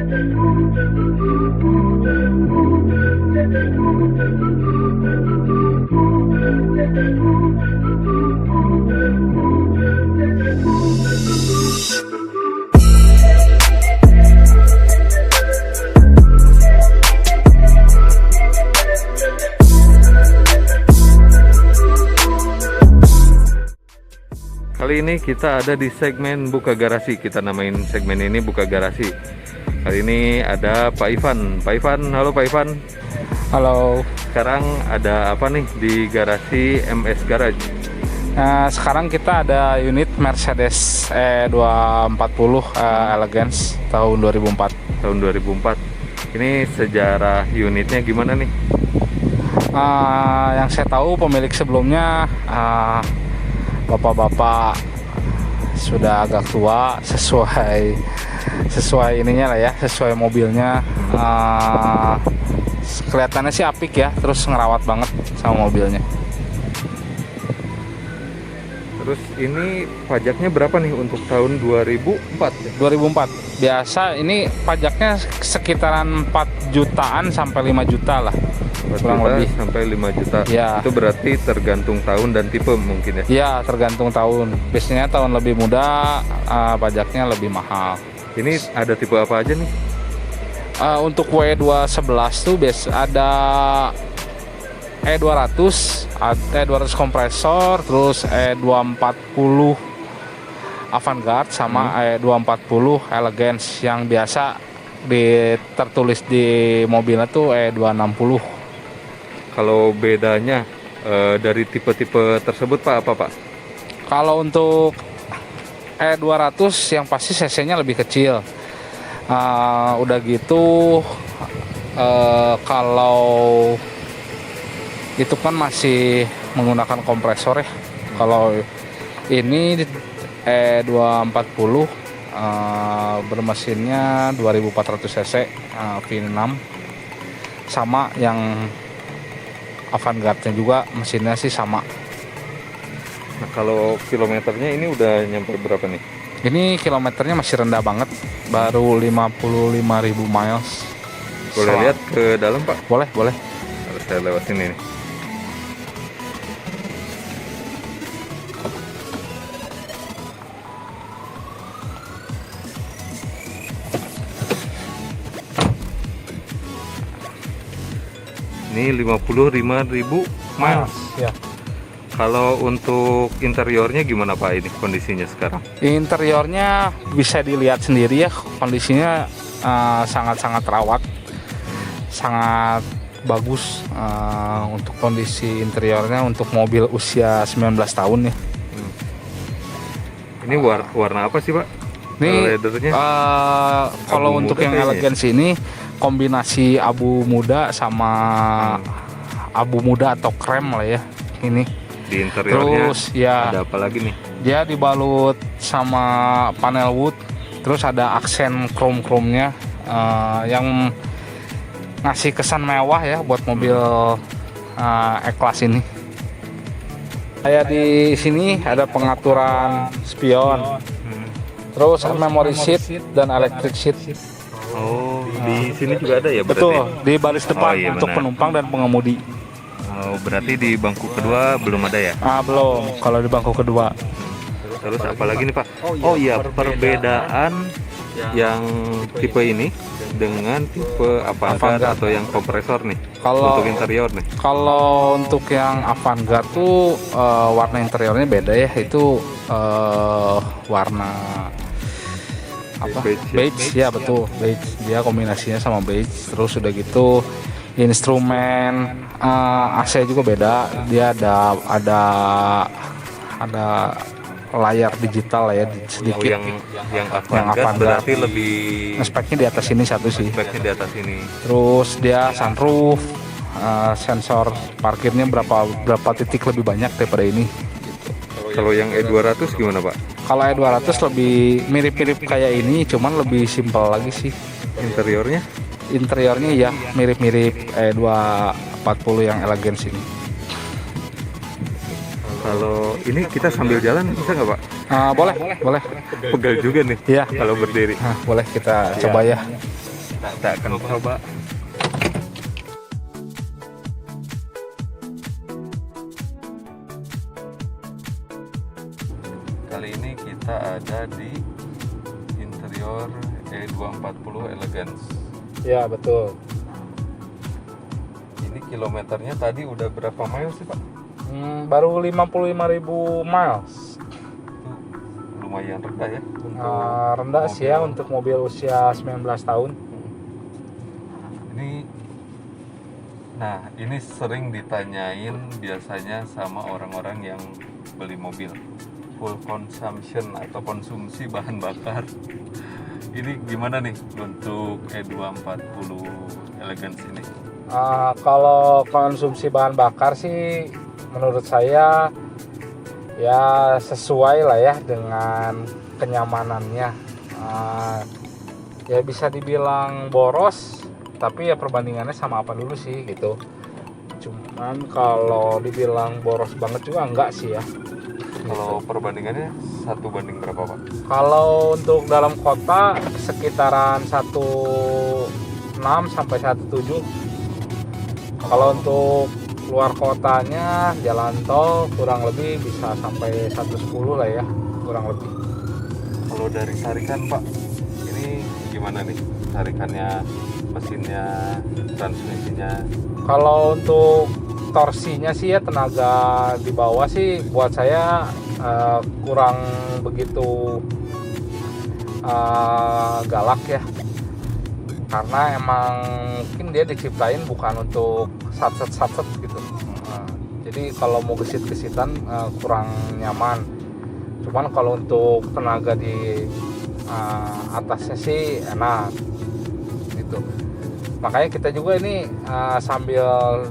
Kali ini kita ada di segmen Buka Garasi. Kita namain segmen ini Buka Garasi. Kali ini ada Pak Ivan. Pak Ivan, halo Pak Ivan. Halo. Sekarang ada apa nih di garasi MS Garage? Nah, sekarang kita ada unit Mercedes E240 Elegance tahun 2004. Tahun 2004. Ini sejarah unitnya gimana nih? Yang saya tahu pemilik sebelumnya bapak-bapak sudah agak tua, sesuai ininya lah ya, sesuai mobilnya. Kelihatannya sih apik ya, terus ngerawat banget sama mobilnya. Terus ini pajaknya berapa nih untuk tahun 2004? 2004. Biasa ini pajaknya sekitaran 4 jutaan sampai 5 juta lah. 4 kurang juta lebih sampai 5 juta. Ya. Itu berarti tergantung tahun dan tipe mungkin ya? Ya, tergantung tahun. Biasanya tahun lebih muda pajaknya lebih mahal. Ini ada tipe apa aja nih? Untuk W211 tuh ada E200, E200 kompresor, terus E240 Avantgarde sama E240 Elegance yang biasa tertulis di mobilnya tuh E260. Kalau bedanya dari tipe-tipe tersebut Pak, apa Pak? Kalau untuk E200 yang pasti cc-nya lebih kecil. Udah gitu kalau itu kan masih menggunakan kompresor ya. Kalau ini E240 bermesinnya 2400 cc V6, sama yang Avantgarde-nya juga mesinnya sih sama. Nah, kalau kilometernya ini udah nyampe berapa nih? Ini kilometernya masih rendah banget, baru 55.000 miles. Boleh lihat ke dalam Pak? Boleh. Harus saya lewat sini nih. Ini 55.000 miles. Ya. Kalau untuk interiornya gimana Pak ini kondisinya sekarang? Interiornya bisa dilihat sendiri ya, kondisinya sangat-sangat rawat, sangat bagus untuk kondisi interiornya untuk mobil usia 19 tahun ya. Ini warna apa sih Pak? Ini leathernya? Kalau untuk yang Elegance ini kombinasi abu muda sama abu muda atau krem lah ya ini. Di interiornya terus ya ada apa lagi nih? Dia dibalut sama panel wood, terus ada aksen chrome-nya yang ngasih kesan mewah ya buat mobil E-Class ini. Kayak di sini ada pengaturan spion, terus memory seat dan electric seat. Oh, di sini juga ada ya berarti? Betul, di baris depan iya, untuk benar. penumpang dan pengemudi. Oh, berarti di bangku kedua belum ada ya? Belum, kalau di bangku kedua. Terus apa lagi nih Pak? Oh iya, perbedaan yang tipe ini dengan tipe Avantgarde atau yang kompresor nih untuk interior nih. Kalau untuk yang Avantgarde tuh warna interiornya beda ya, itu warna apa? Beige ya, betul, beige. Dia kombinasinya sama beige. Terus udah gitu instrumen AC juga beda. Dia ada layar digital lah ya sedikit. Yang Avantgarde berarti lebih speknya di atas ini satu sih. Speknya di atas ini. Terus dia sunroof, sensor parkirnya berapa titik lebih banyak daripada ini. Kalau yang E200 gimana Pak? Kalau E200 lebih mirip-mirip kayak ini, cuman lebih simpel lagi sih. Interiornya? Interiornya ya mirip-mirip E240 yang Elegance ini. Kalau ini kita sambil jalan bisa nggak Pak? Boleh. Pegal juga nih. Iya. Kalau berdiri. Boleh kita coba ya. kita akan coba. Kali ini kita ada di interior E240 Elegance. Ya betul. Ini kilometernya tadi udah berapa miles sih Pak? Baru 55.000 miles. Itu lumayan rendah ya untuk rendah mobil. sih ya untuk mobil usia 19 tahun. Ini sering ditanyain biasanya sama orang-orang yang beli mobil, full consumption atau konsumsi bahan bakar. Ini gimana nih untuk E240 Elegance ini? Kalau konsumsi bahan bakar sih menurut saya ya sesuai lah ya dengan kenyamanannya. Ya bisa dibilang boros, tapi ya perbandingannya sama apa dulu sih gitu. Cuman kalau dibilang boros banget juga enggak sih ya. Kalau perbandingannya 1 banding berapa Pak? Kalau untuk dalam kota sekitaran 1,6 sampai 1,7. Kalau untuk luar kotanya jalan tol kurang lebih bisa sampai 110 lah ya, kurang lebih. Kalau dari tarikan Pak, ini gimana nih tarikannya, mesinnya, transmisinya? Kalau untuk torsinya sih ya, tenaga di bawah sih buat saya kurang begitu galak ya, karena emang mungkin dia diciptain bukan untuk satset gitu. Jadi kalau mau gesit-gesitan kurang nyaman. Cuman kalau untuk tenaga di atasnya sih enak gitu. Makanya kita juga ini sambil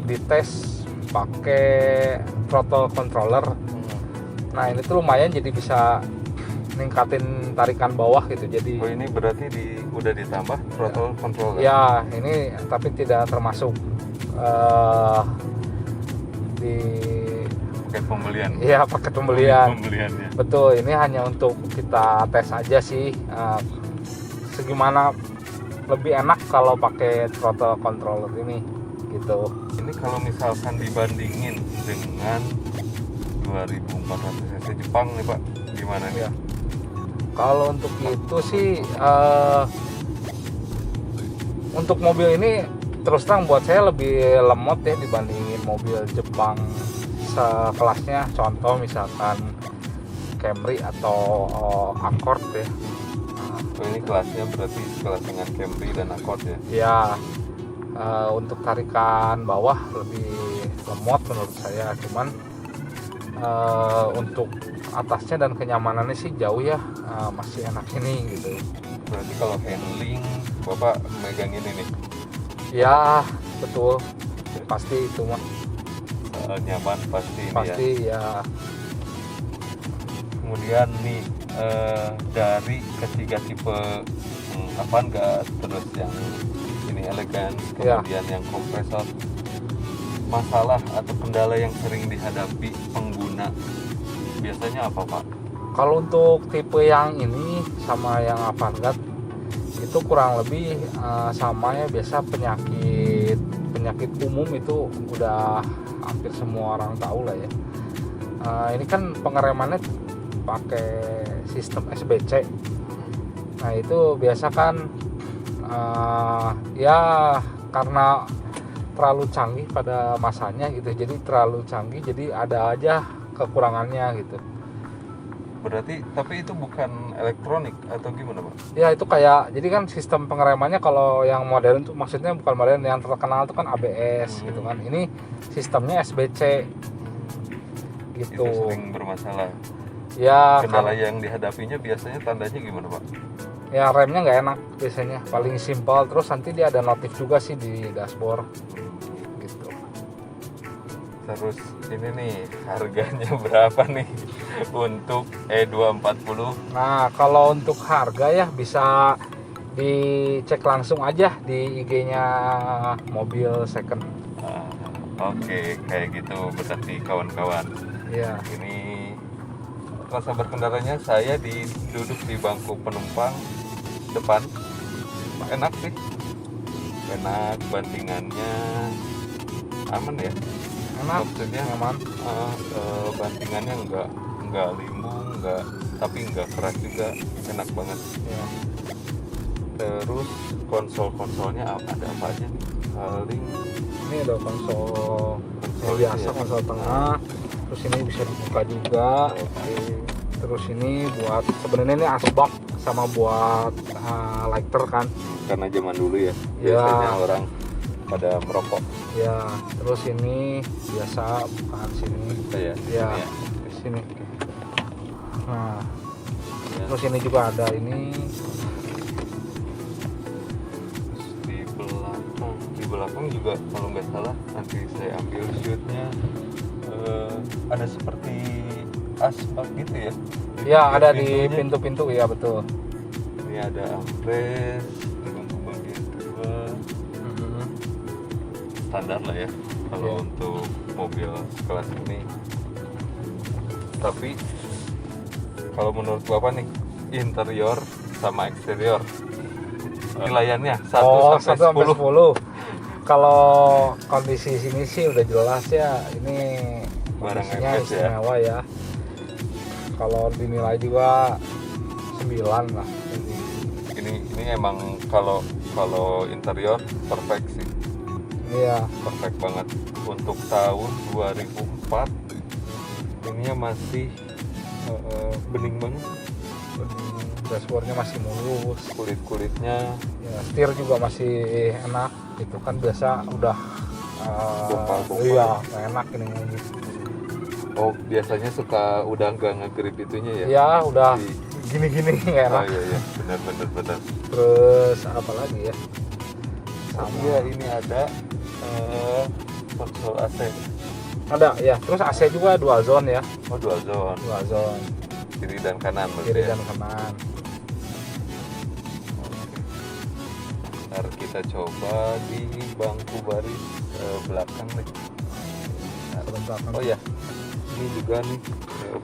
dites pakai throttle controller. Nah ini tuh lumayan, jadi bisa ningkatin tarikan bawah gitu. Jadi ini berarti udah ditambah throttle controller? Ya ini tapi tidak termasuk di paket pembelian. Iya, paket pembelian. Pembeliannya. Betul, ini hanya untuk kita tes aja sih segimana lebih enak kalau pakai throttle controller ini gitu. Ini kalau misalkan dibandingin dengan 2400 cc Jepang nih Pak, gimana nih? Ya. Kalau untuk itu sih untuk mobil ini terus terang buat saya lebih lemot ya dibandingin mobil Jepang sekelasnya, contoh misalkan Camry atau Accord ya. Ini kelasnya berarti sekelas dengan Camry dan Accord ya? Ya, untuk tarikan bawah lebih lemot menurut saya, cuman untuk atasnya dan kenyamanannya sih jauh ya, masih enak ini gitu. Berarti kalau handling Bapak megang ini nih? Ya betul, pasti itu mah. Nyaman pasti Pasti ya. Kemudian nih dari ketiga tipe Avantgarde, terus yang ini Elegance, kemudian yang kompresor, masalah atau kendala yang sering dihadapi pengguna biasanya apa Pak? Kalau untuk tipe yang ini sama yang Avantgarde itu kurang lebih sama ya, biasa penyakit umum itu udah hampir semua orang tahu lah ya. Ini kan pengeremannya pakai sistem SBC. Nah itu biasa kan ya karena terlalu canggih pada masanya gitu, jadi terlalu canggih, jadi ada aja kekurangannya gitu. Berarti tapi itu bukan elektronik atau gimana Pak? Ya itu kayak, jadi kan sistem pengeremannya kalau yang modern itu maksudnya bukan modern, yang terkenal itu kan ABS gitu kan. Ini sistemnya SBC gitu. Itu sering bermasalah. Ya kendala yang dihadapinya biasanya tandanya gimana Pak? Ya remnya nggak enak biasanya, paling simpel. Terus nanti dia ada notif juga sih di dashboard gitu. Terus ini nih harganya berapa nih untuk E240? Nah kalau untuk harga ya bisa dicek langsung aja di IG-nya Mobil Second. Oke, kayak gitu berarti kawan-kawan. Iya. Ini rasa berkendaranya saya duduk di bangku penumpang depan, enak sih. enak, bantingannya aman ya, Enak, maksudnya nyaman. bantingannya nggak limbung, tapi nggak keras juga, enak banget. Ya. Terus konsolnya ada apa aja nih? Paling Ini ada konsol biasa, ya. konsol tengah. Terus ini bisa dibuka juga. Oke. Terus ini buat sebenarnya ini asbak sama buat lighter kan. Karena zaman dulu ya, Ya. biasanya orang pada merokok. Ya, terus ini biasa bukaan sini. Ya, Ya, ini ya. di sini. Nah, Ya. terus ini juga ada ini. Di belakang juga kalau nggak salah nanti saya ambil shootnya, ada seperti asbak gitu ya. Ya, ada di pintunya. pintu-pintu ya, betul. Ini ada ampres di bangku bagian kedua, standar lah ya kalau Ya. untuk mobil kelas ini. Tapi kalau menurut Bapak nih, interior sama eksterior nilaiannya 1 sampai 10. Kalau kondisi sini sih udah jelas ya, ini Barang kondisinya MPS ya. istimewa ya. Kalau dinilai juga 9 lah. Ini emang kalau interior perfect sih, Iya, perfect banget untuk tahun 2004. Ininya masih bening banget, dashboardnya masih mulus. kulit-kulitnya Ya, setir juga masih enak. Itu kan biasa udah Bongkal-bongkal. iya, nggak enak ini. oh biasanya suka udah nggak ngegrip itunya ya. Ya udah Di- gini-gini nggak oh enak. iya benar. Terus apa lagi ya? Sama Iya, ini ada konsol AC. ada ya. Terus AC juga dual zone ya, Oh, dual zone, dual zone kiri dan kanan berarti kiri ya. dan kanan. Ntar kita coba di bangku baris belakang nih. Sebentar. Oh ya, ini juga nih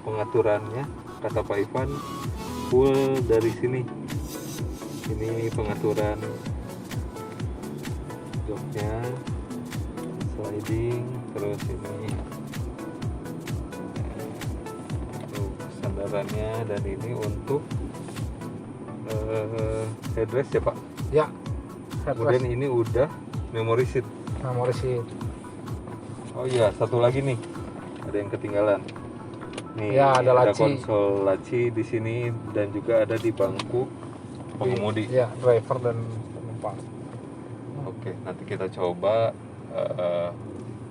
pengaturannya, kata Pak Ivan full dari sini. Ini pengaturan joknya, sliding, terus ini untuk sandarannya, dan ini untuk headrest ya Pak. Ya, Kemudian ini udah memory seat. memori seat. Oh iya, satu lagi nih, ada yang ketinggalan. Nih, Ya, ada laci. konsol laci di sini dan juga ada di bangku pengemudi. Ya, driver dan penumpang. Oke, nanti kita coba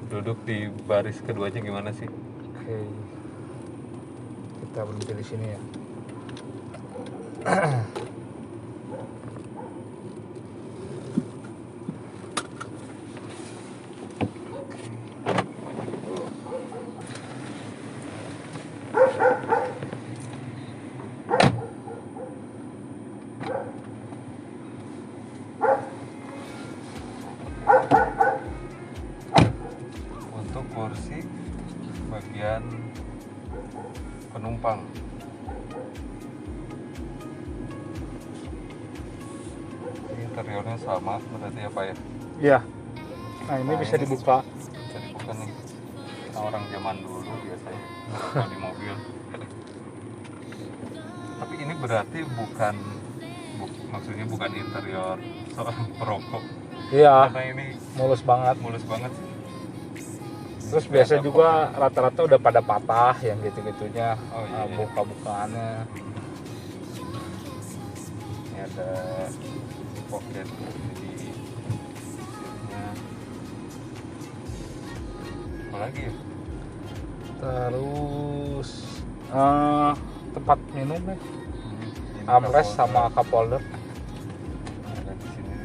duduk di baris keduanya gimana sih? Oke, kita berhenti di sini ya. Untuk kursi bagian penumpang. Ini interiornya sama berarti apa ya? Iya. Nah, ini bisa dibuka. Bisa dibuka nih. Kita orang zaman dulu biasanya kalau di mobil. Tapi ini berarti maksudnya bukan interior seorang perokok. Iya, Karena ini mulus banget. mulus banget sih. Terus biasa juga rata-rata udah pada patah yang gitu-gitunya. Oh, iya, iya. Buka-bukaannya. Ini ada pocket di sini. Apa lagi ya? Terus tempat minum ya. Ini Armrest cup sama holder. cup holder. Ada di sini.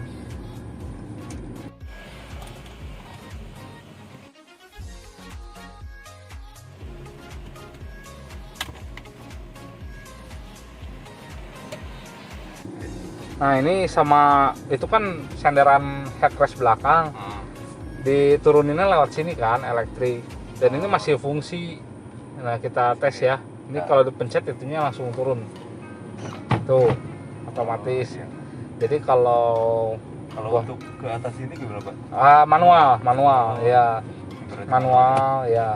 Nah, ini sama itu kan senderan headrest belakang. Dituruninnya lewat sini kan, elektrik. Dan ini masih fungsi. Nah, kita tes ya. Ini kalau dipencet itunya langsung turun. Tuh, otomatis. Iya. Jadi kalau Kalau Wah. untuk ke atas ini gimana Pak? Manual ya, Berarti manual ya.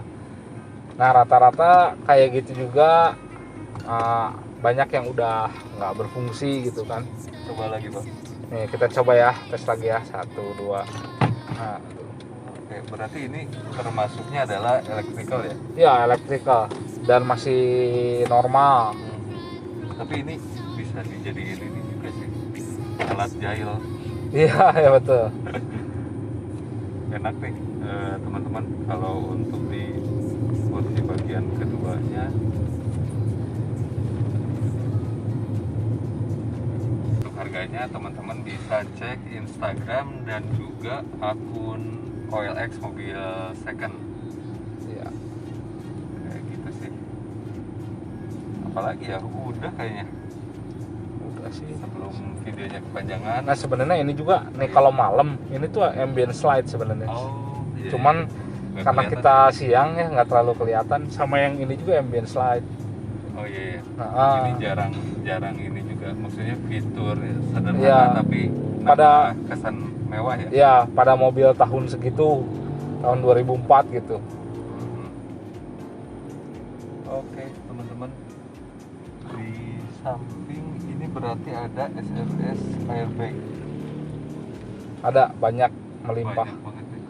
Nah rata-rata kayak gitu juga, banyak yang udah nggak berfungsi gitu kan. coba lagi Pak. Nih kita coba ya, tes lagi ya, 1 2. Nah tuh. Oke, berarti ini termasuknya adalah electrical ya? Ya electrical dan masih normal. Tapi ini bisa dijadiin ini juga sih, alat jahil. Iya ya betul. Enak nih teman-teman kalau untuk di kursi bagian keduanya. Untuk harganya teman-teman bisa cek Instagram dan juga akun OLX mobil second. Iya. Kayak gitu sih. Apalagi ya, udah kayaknya Udah sih. sebelum videonya kepanjangan. Nah sebenarnya ini juga nih kalau malam ini tuh ambient slide sebenarnya. Oh, iya, Cuman iya. Nggak karena kelihatan. kita siang ya nggak terlalu kelihatan. Sama yang ini juga ambient slide. Oh iya, iya. Nah, Ini jarang ini juga, maksudnya fitur sederhana Iya. tapi Pada- nambah kesan mewah ya. ya pada mobil tahun segitu, tahun 2004 gitu. Oke teman-teman, di samping ini berarti ada SRS airbag. Ada banyak melimpah. Banyak banget nih.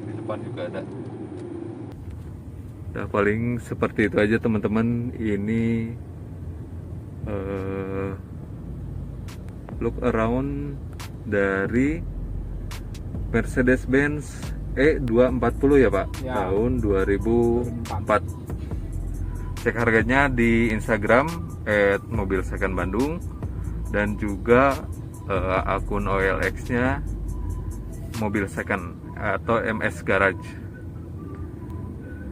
Di depan juga ada. Nah, paling seperti itu aja teman-teman. Ini look around dari Mercedes-Benz E240 ya Pak, Ya. tahun 2004. Cek harganya di Instagram @mobilsecondbandung dan juga akun OLX-nya Mobil Second atau MS Garage.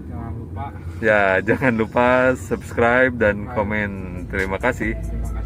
Jangan lupa. Ya, jangan lupa subscribe dan Like. komen. Terima kasih. Terima kasih.